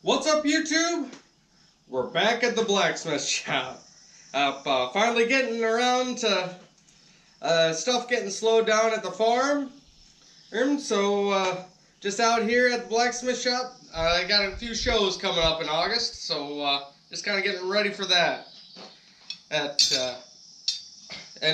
What's up, YouTube? We're back at the blacksmith shop. Finally getting around to stuff getting slowed down at the farm. Just out here at the blacksmith shop. I got a few shows coming up in August, so just kind of getting ready for that. And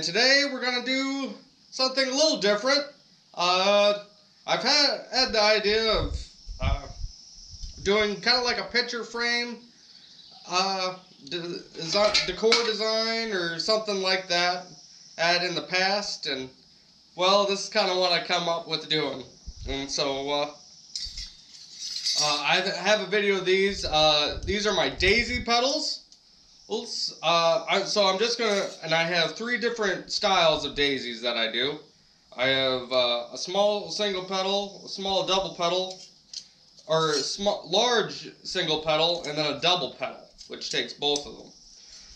today we're going to do something a little different. I've had the idea of doing kind of like a picture frame decor design or something like that in the past, and well, this is kind of what I come up with doing. And so I have a video of these. These are my daisy petals. So I'm just gonna, and I have 3 different styles of daisies that I do. I have a small single petal, a small double petal, or large single petal, and then a double petal, which takes both of them.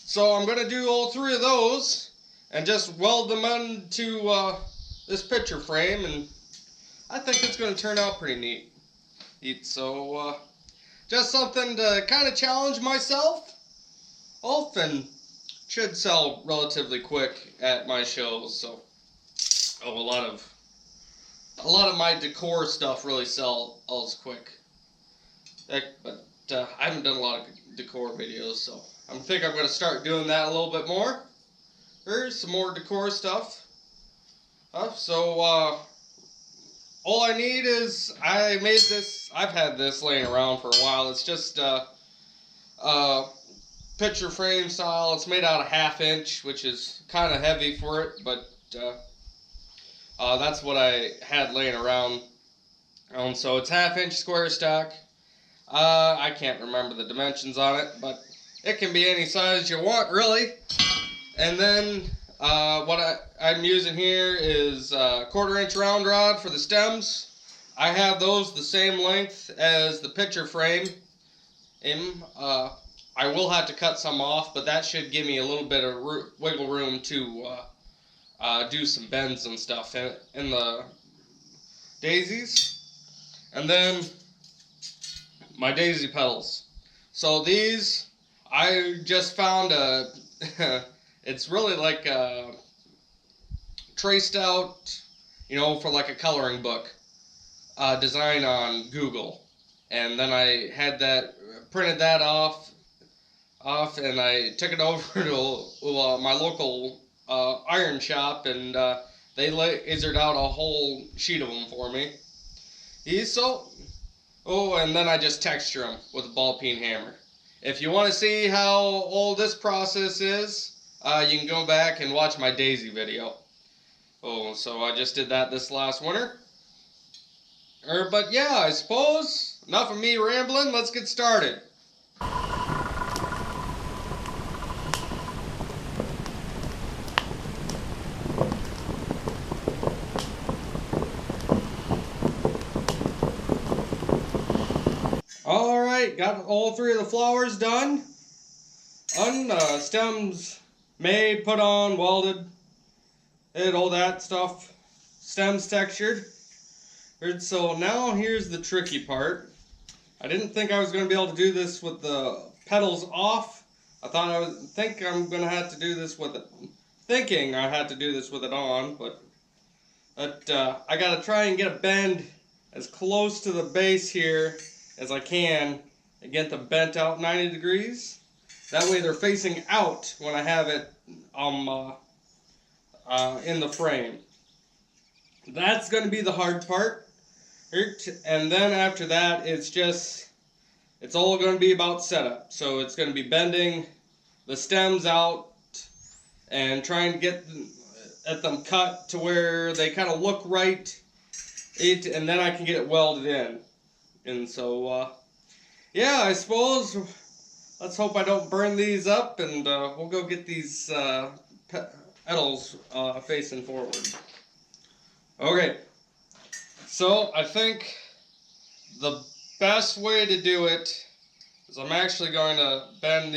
So I'm going to do all 3 of those and just weld them into this picture frame, and I think it's going to turn out pretty neat. So just something to kind of challenge myself. Often should sell relatively quick at my shows. So a lot of my decor stuff really sells quick. But I haven't done a lot of decor videos, so I think I'm going to start doing that a little bit more. Here's some more decor stuff. All I need is, I made this, I've had this laying around for a while. It's just picture frame style. It's made out of 1/2 inch, which is kind of heavy for it, but that's what I had laying around. So it's 1/2 inch square stack. I can't remember the dimensions on it, but it can be any size you want, really. And then what I'm using here is a 1/4 inch round rod for the stems. I have those the same length as the picture frame. I will have to cut some off, but that should give me a little bit of wiggle room to do some bends and stuff in the daisies. And then my daisy petals. So these, I just found it's really like a traced out, for like a coloring book design on Google. And then I had printed that off, and I took it over to my local iron shop, and they lasered out a whole sheet of them for me. And then I just texture them with a ball peen hammer. If you want to see how old this process is, you can go back and watch my daisy video. So I just did that this last winter. But yeah, I suppose, enough of me rambling, let's get started. Alright, got all 3 of the flowers done. Stems made, put on, welded, did all that stuff. Stems textured. So now here's the tricky part. I didn't think I was going to be able to do this with the petals off. Thinking I had to do this with it on, but I gotta try and get a bend as close to the base here as I can and get them bent out 90 degrees. That way they're facing out when I have it in the frame. That's going to be the hard part. And then after that, it's all going to be about setup. So it's going to be bending the stems out and trying to get them cut to where they kind of look right, and then I can get it welded in. And so, yeah, I suppose, let's hope I don't burn these up, and we'll go get these petals facing forward. Okay, so I think the best way to do it is I'm actually going to bend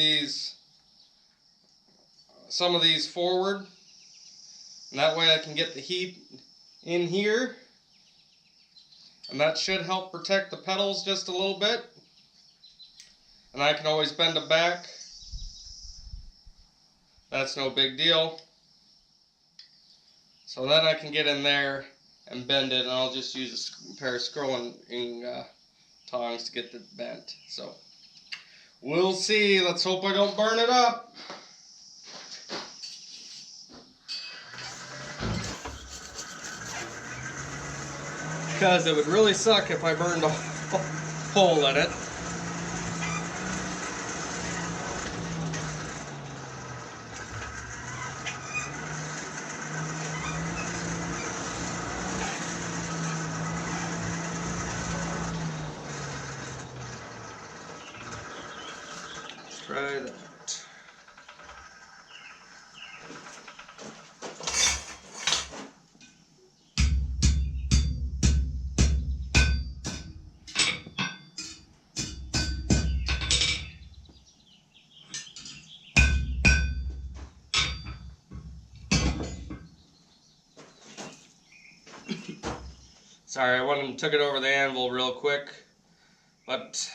some of these forward, and that way I can get the heat in here. And that should help protect the petals just a little bit. and I can always bend them back. That's no big deal. So then I can get in there and bend it, and I'll just use a pair of scrolling tongs to get it bent. So we'll see. Let's hope I don't burn it up. Because it would really suck if I burned a hole in it. Let's try that. Sorry, I went and took it over the anvil real quick, but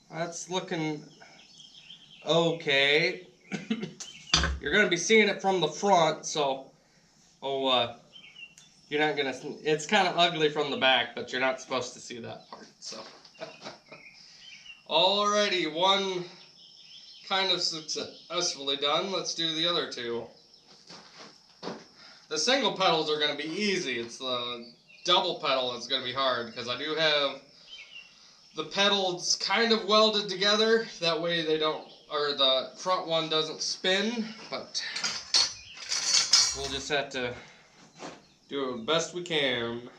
that's looking okay. You're going to be seeing it from the front, so you're not going to, it's kind of ugly from the back, but you're not supposed to see that part, so. Alrighty, one kind of successfully done. Let's do the other two. The single pedals are going to be easy. It's the double pedal that's going to be hard, because I do have the pedals kind of welded together. That way they don't, or the front one doesn't spin, but we'll just have to do the best we can.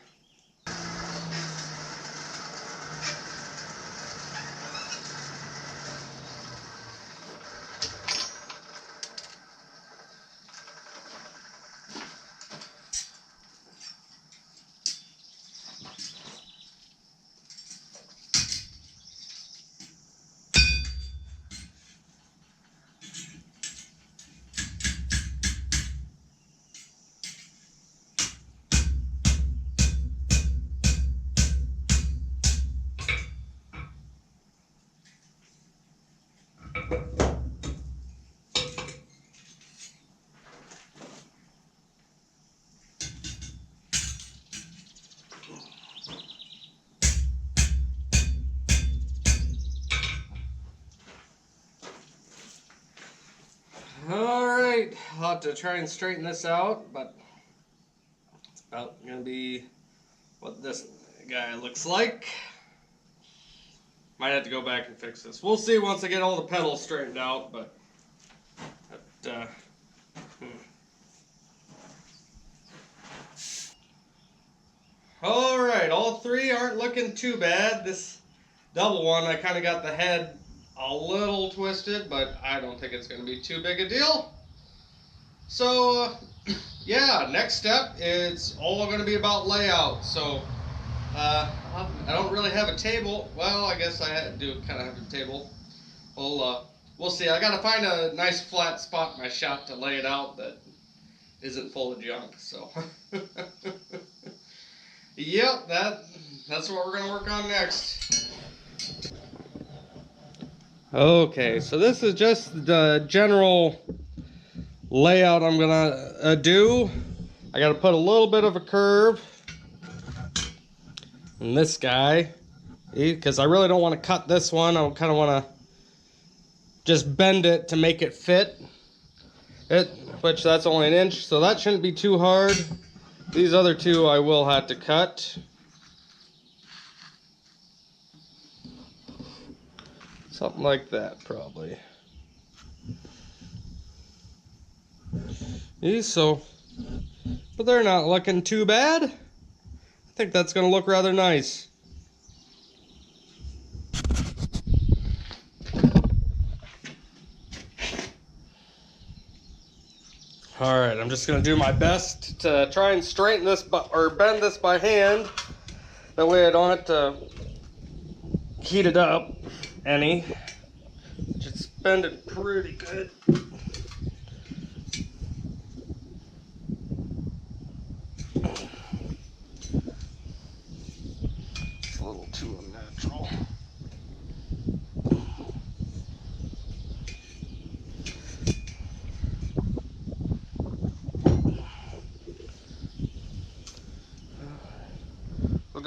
Alright, I'll have to try and straighten this out, but it's about going to be what this guy looks like. Might have to go back and fix this. We'll see once I get all the pedals straightened out, but Alright, all three aren't looking too bad. This double one, I kind of got the head a little twisted, but I don't think it's going to be too big a deal. So, yeah, next step, it's all going to be about layout. So, I don't really have a table. Well, I guess I do kind of have a table. We'll see. I got to find a nice flat spot in my shop to lay it out that isn't full of junk. So, yep, that's what we're going to work on next. Okay, so this is just the general layout I'm gonna do. I gotta put a little bit of a curve in this guy, because I really don't want to cut this one. I kind of want to just bend it to make it fit. Which that's only an inch, so that shouldn't be too hard. These other two I will have to cut. Something like that, probably. So, but they're not looking too bad. I think that's going to look rather nice. Alright, I'm just going to do my best to try and straighten this, or bend this by hand. That way I don't have to heat it up any. Just bend it pretty good. It's a little too unnatural.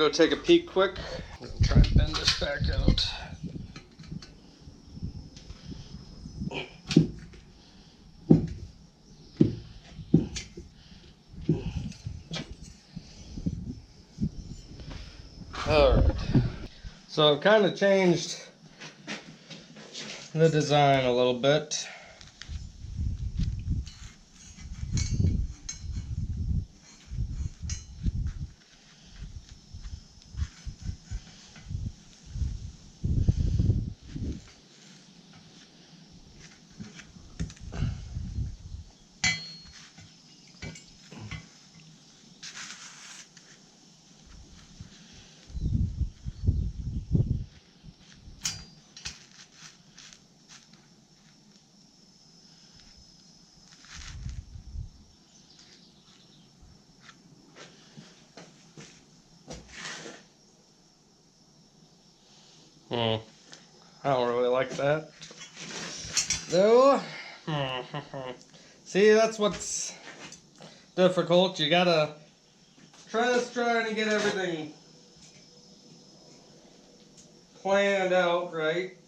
go take a peek quick. I'm gonna try and bend this back out. Alright. So I've kind of changed the design a little bit. I don't really like that. Though, see, that's what's difficult. You gotta trying to get everything planned out right.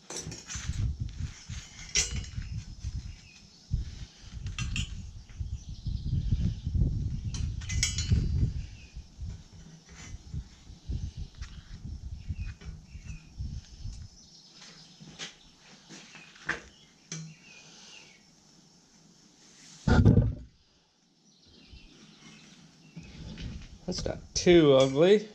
That's not too ugly.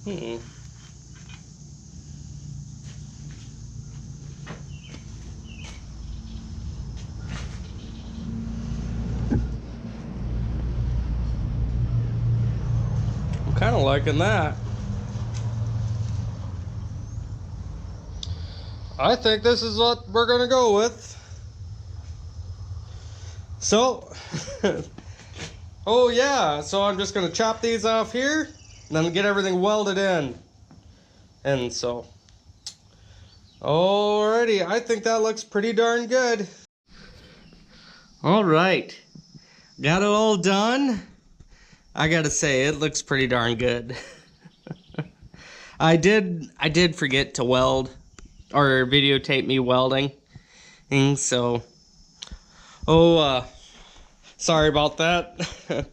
I'm kind of liking that. I think this is what we're gonna go with. So, oh yeah, so I'm just gonna chop these off here and then get everything welded in. And so, alrighty, I think that looks pretty darn good. Alright, got it all done. I gotta say, it looks pretty darn good. I did forget to weld or videotape me welding, and so sorry about that.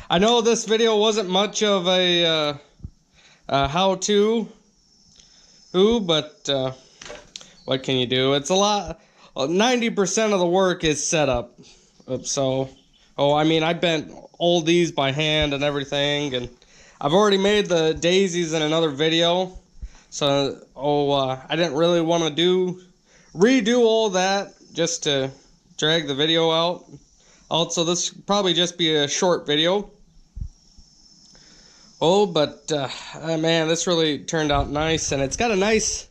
I know this video wasn't much of a how-to, but what can you do? It's a lot. 90% of the work is setup. So, I mean, I bent all these by hand and everything, and I've already made the daisies in another video. So, I didn't really want to redo all that just to drag the video out. Also, this will probably just be a short video. But man, this really turned out nice, and it's got a nice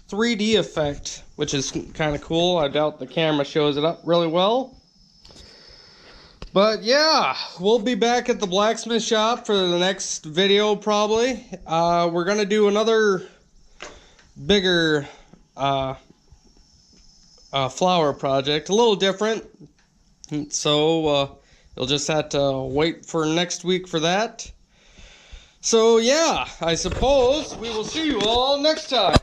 3D effect, which is kind of cool. I doubt the camera shows it up really well. But yeah, we'll be back at the blacksmith shop for the next video probably. We're going to do another bigger flower project, a little different. So you'll just have to wait for next week for that. So yeah, I suppose we will see you all next time.